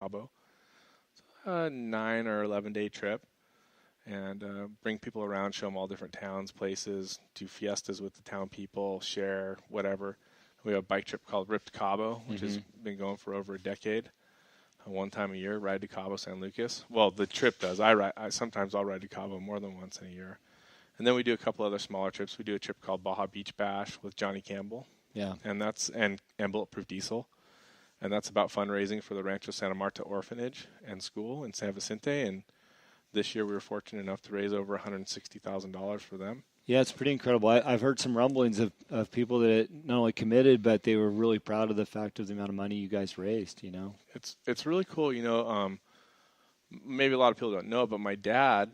Cabo. It's a 9 or 11-day trip, and bring people around, show them all different towns, places, do fiestas with the town people, share, whatever. We have a bike trip called Rip to Cabo, which has been going for over a decade. One time a year, ride to Cabo San Lucas. Well, the trip does. Sometimes I'll ride to Cabo more than once in a year. And then we do a couple other smaller trips. We do a trip called Baja Beach Bash with Johnny Campbell. Yeah. And that's and Bulletproof Diesel. And that's about fundraising for the Rancho Santa Marta Orphanage and School in San Vicente. And this year we were fortunate enough to raise over $160,000 for them. Yeah, it's pretty incredible. I've heard some rumblings of people that not only committed, but they were really proud of the fact of the amount of money you guys raised, you know. It's really cool, you know. Maybe a lot of people don't know, but my dad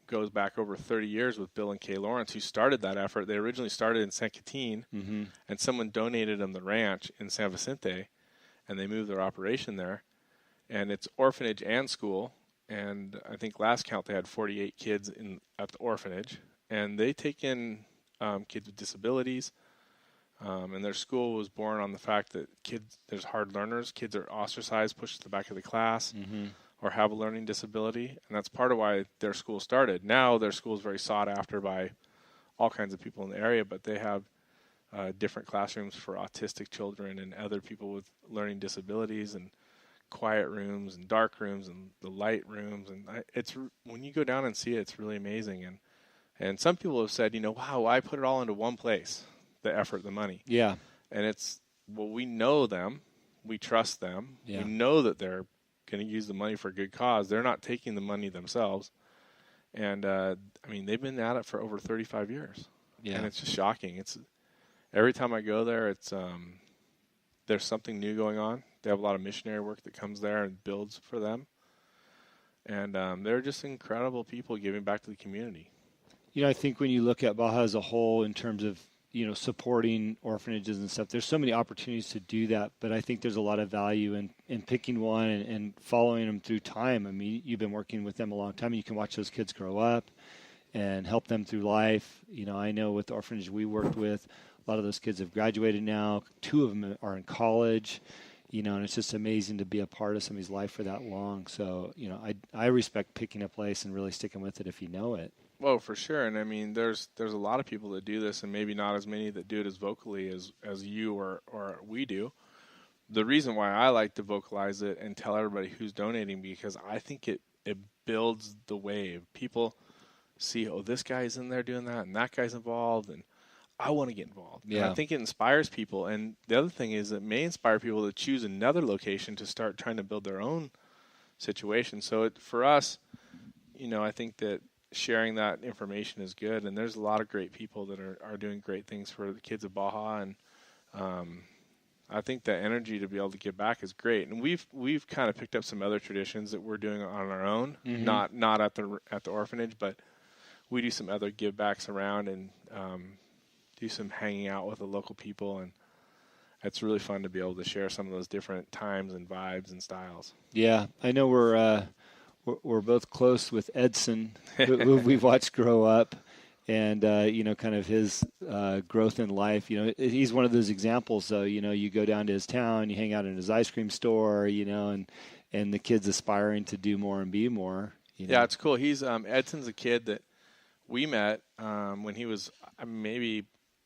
goes back over 30 years with Bill and Kay Lawrence, who started that effort. They originally started in San Quintin, and someone donated them the ranch in San Vicente, and they moved their operation there. And it's orphanage and school. And I think last count they had 48 kids at the orphanage. And they take in kids with disabilities. And their school was born on the fact that there's hard learners. Kids are ostracized, pushed to the back of the class, or have a learning disability. And that's part of why their school started. Now their school is very sought after by all kinds of people in the area, but they have different classrooms for autistic children and other people with learning disabilities, and quiet rooms and dark rooms and the light rooms. And it's when you go down and see it, it's really amazing. And some people have said, you know, wow, I put it all into one place, the effort, the money. Yeah. And it's, well, we know them. We trust them. Yeah. We know that they're going to use the money for a good cause. They're not taking the money themselves. And, I mean, they've been at it for over 35 years. Yeah. And it's just shocking. It's every time I go there, it's there's something new going on. They have a lot of missionary work that comes there and builds for them. And they're just incredible people giving back to the community. You know, I think when you look at Baja as a whole in terms of, you know, supporting orphanages and stuff, there's so many opportunities to do that. But I think there's a lot of value in picking one and following them through time. I mean, you've been working with them a long time, and you can watch those kids grow up and help them through life. You know, I know with the orphanage we worked with, a lot of those kids have graduated now. 2 of them are in college. You know, and it's just amazing to be a part of somebody's life for that long. So, you know, I respect picking a place and really sticking with it if you know it. Well, for sure. And I mean, there's a lot of people that do this, and maybe not as many that do it as vocally as you or we do. The reason why I like to vocalize it and tell everybody who's donating, because I think it builds the wave. People see, oh, this guy's in there doing that, and that guy's involved, and I want to get involved. Yeah. And I think it inspires people. And the other thing is it may inspire people to choose another location to start trying to build their own situation. So for us, you know, I think that sharing that information is good. And there's a lot of great people that are doing great things for the kids of Baja. And I think that energy to be able to give back is great. And we've kind of picked up some other traditions that we're doing on our own, not at the orphanage, but we do some other give backs around and do some hanging out with the local people, and it's really fun to be able to share some of those different times and vibes and styles. Yeah, I know we're both close with Edson, who we've watched grow up, and you know, kind of his growth in life. You know, he's one of those examples. So you know, you go down to his town, you hang out in his ice cream store, you know, and the kid's aspiring to do more and be more. You know? Yeah, it's cool. He's Edson's a kid that we met when he was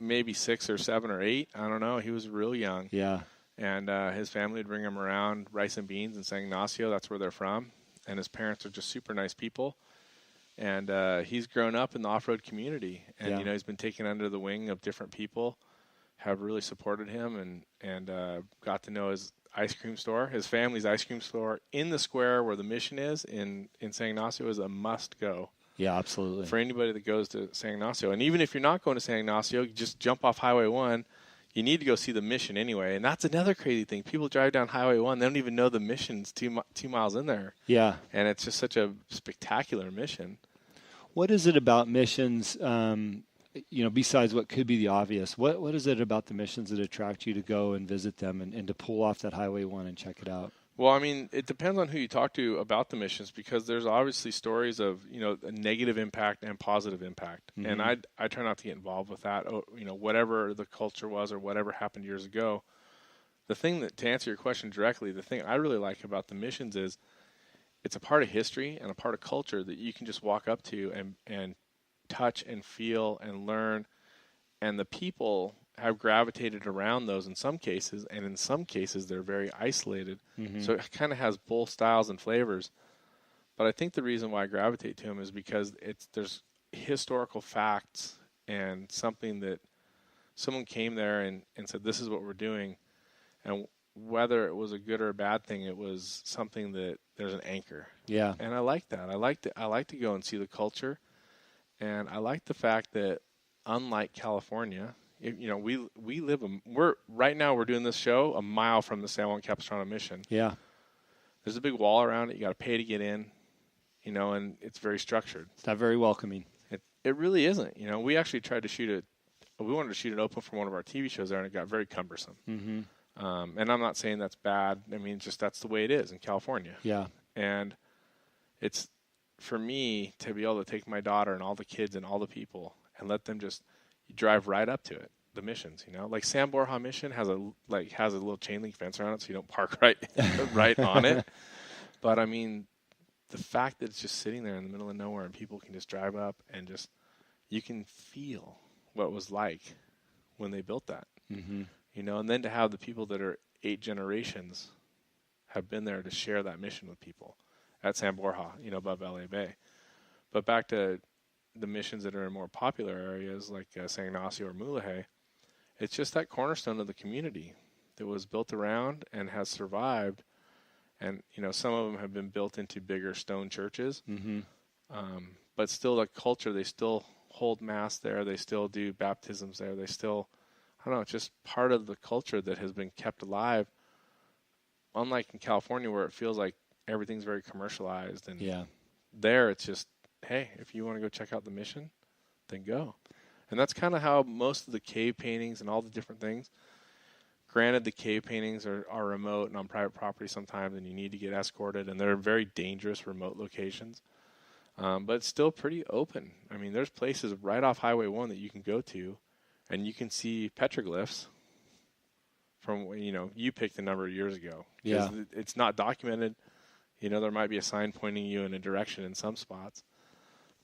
maybe 6 or 7 or 8. I don't know. He was real young. Yeah. And his family would bring him around rice and beans in San Ignacio. That's where they're from. And his parents are just super nice people. And he's grown up in the off-road community. And, you know, he's been taken under the wing of different people, have really supported him, and got to know his ice cream store. His family's ice cream store in the square where the mission is in San Ignacio is a must-go. Yeah, absolutely. For anybody that goes to San Ignacio. And even if you're not going to San Ignacio, you just jump off Highway 1. You need to go see the mission anyway. And that's another crazy thing. People drive down Highway 1. They don't even know the mission's 2 miles in there. Yeah. And it's just such a spectacular mission. What is it about missions, you know, besides what could be the obvious? What is it about the missions that attract you to go and visit them and to pull off that Highway 1 and check it out? Well, I mean, it depends on who you talk to about the missions, because there's obviously stories of, you know, a negative impact and positive impact. And I try not to get involved with that, you know, whatever the culture was or whatever happened years ago. the thing that, to answer your question directly, the thing I really like about the missions is it's a part of history and a part of culture that you can just walk up to and touch and feel and learn. And the people have gravitated around those in some cases, and in some cases they're very isolated. So it kind of has both styles and flavors. But I think the reason why I gravitate to them is because there's historical facts and something that someone came there and said, this is what we're doing. And whether it was a good or a bad thing, it was something that there's an anchor. Yeah. And I like that. I like to go and see the culture. And I like the fact that unlike California, we live, right now we're doing this show a mile from the San Juan Capistrano mission. Yeah. There's a big wall around it. You got to pay to get in, and it's very structured. It's not very welcoming. It really isn't. We actually tried to we wanted to shoot it open for one of our TV shows there, and it got very cumbersome. And I'm not saying that's bad. I mean, just that's the way it is in California. Yeah. And it's, for me, to be able to take my daughter and all the kids and all the people and let them just drive right up to it, the missions, like San Borja mission has a little chain link fence around it, so you don't park right on it. But I mean, the fact that it's just sitting there in the middle of nowhere and people can just drive up and just, you can feel what it was like when they built that. And then to have the people that are 8 generations have been there to share that mission with people at San Borja, above LA Bay. But back to the missions that are in more popular areas like San Ignacio or Mulegé, it's just that cornerstone of the community that was built around and has survived. And, some of them have been built into bigger stone churches. But still the culture, they still hold mass there. They still do baptisms there. They still, I don't know, it's just part of the culture that has been kept alive. Unlike in California where it feels like everything's very commercialized. And there it's just, hey, if you want to go check out the mission, then go. And that's kind of how most of the cave paintings and all the different things, granted the cave paintings are remote and on private property sometimes and you need to get escorted and they're very dangerous remote locations. But it's still pretty open. I mean, there's places right off Highway 1 that you can go to and you can see petroglyphs from, you picked a number of years ago. Yeah. It's not documented. There might be a sign pointing you in a direction in some spots.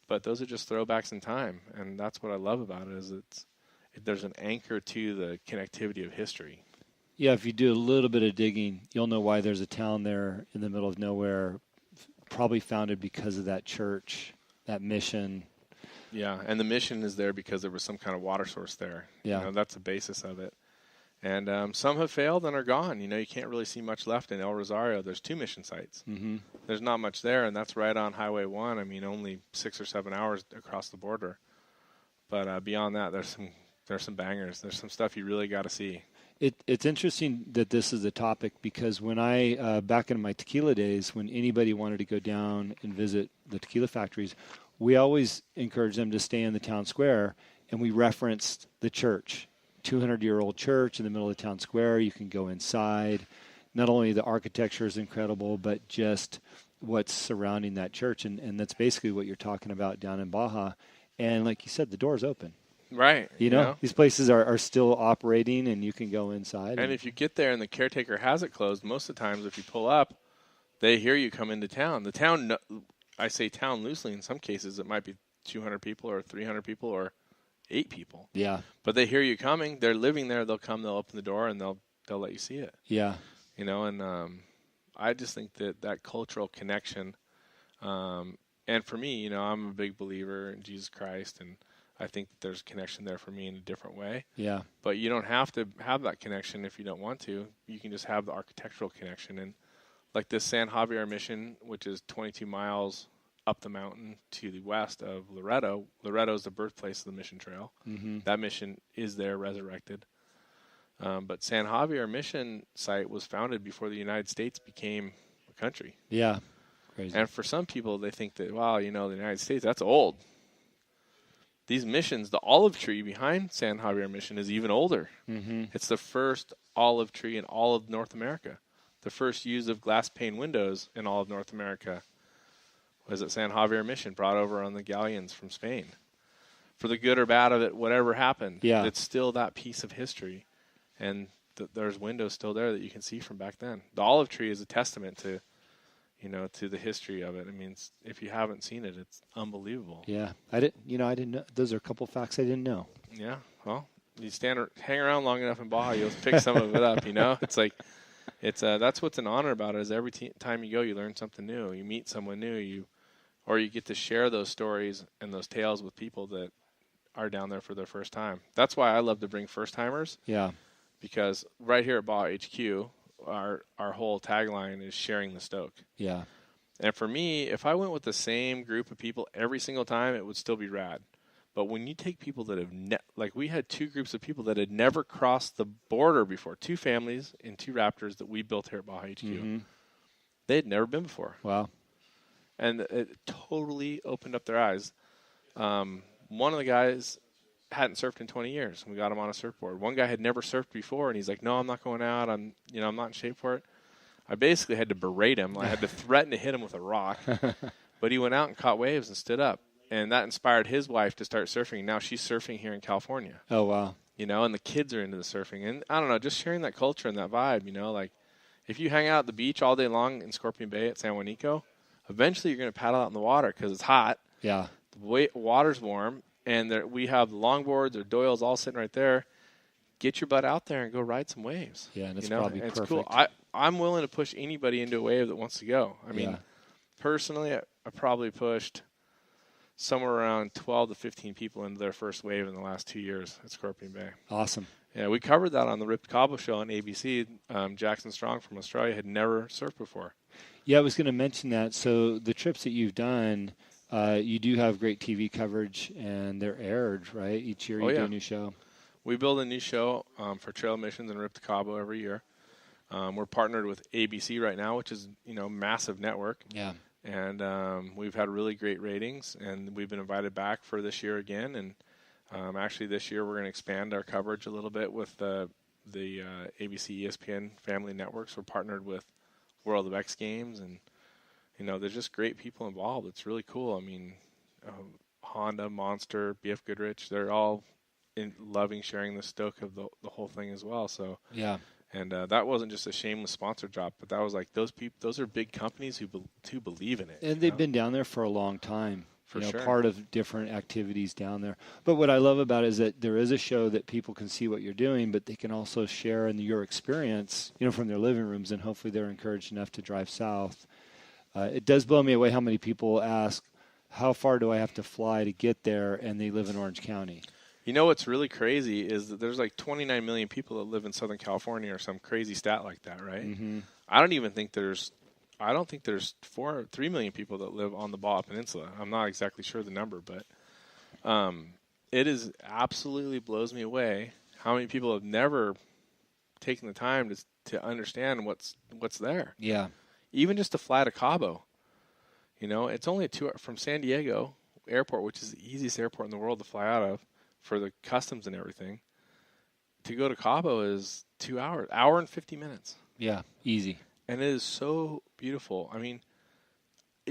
But those are just throwbacks in time. And that's what I love about it is there's an anchor to the connectivity of history. Yeah, if you do a little bit of digging, you'll know why there's a town there in the middle of nowhere, probably founded because of that church, that mission. Yeah, and the mission is there because there was some kind of water source there. Yeah. That's the basis of it. And some have failed and are gone. You can't really see much left in El Rosario. There's 2 mission sites. There's not much there, and that's right on Highway 1. I mean, only 6 or 7 hours across the border. But beyond that, there's some bangers. There's some stuff you really got to see. It's interesting that this is a topic because when I, back in my tequila days, when anybody wanted to go down and visit the tequila factories, we always encouraged them to stay in the town square, and we referenced the church. 200-year-old church in the middle of the town square. You can go inside. Not only the architecture is incredible, but just what's surrounding that church. And that's basically what you're talking about down in Baja. And like you said, the door's open. Right. These places are still operating and you can go inside. And if you get there and the caretaker has it closed, most of the times if you pull up, they hear you come into town. The town, I say town loosely, in some cases it might be 200 people or 300 people or 8 people. Yeah. But they hear you coming. They're living there. They'll come. They'll open the door and they'll let you see it. Yeah. And I just think that cultural connection, and for me, I'm a big believer in Jesus Christ, and I think that there's a connection there for me in a different way. Yeah. But you don't have to have that connection if you don't want to. You can just have the architectural connection. And like this San Javier mission, which is 22 miles up the mountain to the west of Loreto. Loreto is the birthplace of the mission trail. That mission is there resurrected. But San Javier mission site was founded before the United States became a country. Yeah. Crazy. And for some people, they think that, wow, the United States, that's old. These missions, the olive tree behind San Javier mission is even older. It's the first olive tree in all of North America. The first use of glass pane windows in all of North America was at San Javier mission, brought over on the galleons from Spain. For the good or bad of it, whatever happened, it's still that piece of history. And there's windows still there that you can see from back then. The olive tree is a testament to, to the history of it. I mean, if you haven't seen it, it's unbelievable. Yeah, I didn't know. Those are a couple facts I didn't know. Yeah, well, you hang around long enough in Baja, you'll pick some of it up. It's like, that's what's an honor about it. Is every time you go, you learn something new. You meet someone new. Or you get to share those stories and those tales with people that are down there for their first time. That's why I love to bring first timers. Yeah. Because right here at Baja HQ, our whole tagline is sharing the Stoke. Yeah. And for me, if I went with the same group of people every single time, it would still be rad. But when you take people that have like we had 2 groups of people that had never crossed the border before, 2 families and 2 Raptors that we built here at Baja HQ. Mm-hmm. They had never been before. Wow. And it totally opened up their eyes. One of the guys hadn't surfed in 20 years. We got him on a surfboard. One guy had never surfed before, and he's like, "No, I'm not going out. I'm not in shape for it." I basically had to berate him. I had to threaten to hit him with a rock. But he went out and caught waves and stood up, and that inspired his wife to start surfing. Now she's surfing here in California. Oh wow! And the kids are into the surfing, and I don't know, just sharing that culture and that vibe. Like if you hang out at the beach all day long in Scropian Bay at San Juanico, eventually you're going to paddle out in the water because it's hot. Yeah. The water's warm, and we have longboards or doyles all sitting right there. Get your butt out there and go ride some waves. Yeah, and it's probably perfect. It's cool. I'm willing to push anybody into a wave that wants to go. I mean, personally, I probably pushed somewhere around 12 to 15 people into their first wave in the last 2 years at Scropian Bay. Awesome. Yeah, we covered that on the Ripped Cabo show on ABC. Jackson Strong from Australia had never surfed before. Yeah, I was going to mention that. So the trips that you've done, you do have great TV coverage, and they're aired, right? Each year you do a new show. We build a new show for Trail Missions and Rip to Cabo every year. We're partnered with ABC right now, which is, massive network. Yeah. And we've had really great ratings, and we've been invited back for this year again. And actually this year we're going to expand our coverage a little bit with the ABC ESPN family networks. We're partnered with World of X Games, and there's just great people involved. It's really cool. I mean, Honda, Monster, BF Goodrich, they're all loving sharing the Stoke of the whole thing as well. So yeah, and that wasn't just a shameless sponsor drop, but that was like those are big companies who believe in it, and they've been down there for a long time. For sure. Part of different activities down there. But what I love about it is that there is a show that people can see what you're doing, but they can also share in your experience, from their living rooms, and hopefully they're encouraged enough to drive south. It does blow me away how many people ask, how far do I have to fly to get there, and they live in Orange County. What's really crazy is that there's like 29 million people that live in Southern California or some crazy stat like that, right? Mm-hmm. I don't think there's 3 million people that live on the Baja Peninsula. I'm not exactly sure the number, but it is absolutely blows me away how many people have never taken the time to understand what's there. Yeah. Even just to fly to Cabo. It's only 2 hours from San Diego airport, which is the easiest airport in the world to fly out of for the customs and everything. To go to Cabo is 2 hours, hour and 50 minutes. Yeah, easy. And it is so beautiful. I mean,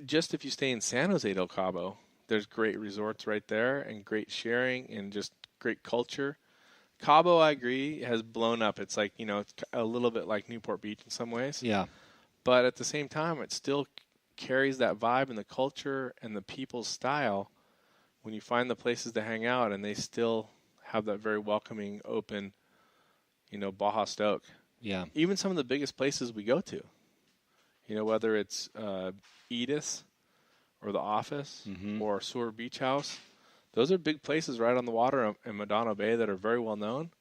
just if you stay in San Jose del Cabo, there's great resorts right there and great sharing and just great culture. Cabo, I agree, has blown up. It's like, it's a little bit like Newport Beach in some ways. Yeah. But at the same time, it still carries that vibe and the culture and the people's style when you find the places to hang out, and they still have that very welcoming, open, Baja Stoke. Yeah. Even some of the biggest places we go to, whether it's Edith or The Office or Sewer Beach House, those are big places right on the water in Medano Bay that are very well known,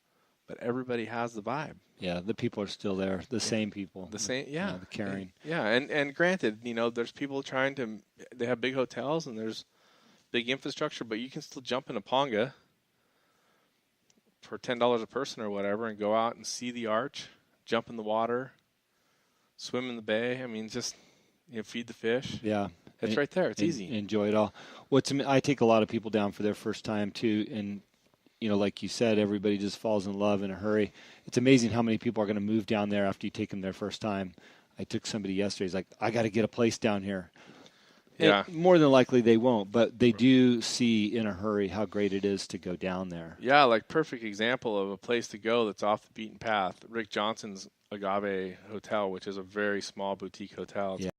but everybody has the vibe. Yeah, the people are still there, the same people. The same, yeah. The caring. Yeah, and granted, there's people they have big hotels and there's big infrastructure, but you can still jump in a Ponga for $10 a person or whatever and go out and see the arch. Jump in the water, swim in the bay. I mean, just feed the fish. Yeah, it's right there. It's easy. Enjoy it all. I take a lot of people down for their first time too, and like you said, everybody just falls in love in a hurry. It's amazing how many people are going to move down there after you take them their first time. I took somebody yesterday. He's like, I got to get a place down here. Yeah. More than likely they won't, but they do see in a hurry how great it is to go down there. Yeah, like perfect example of a place to go that's off the beaten path. Rick Johnson's Agave Hotel, which is a very small boutique hotel. It's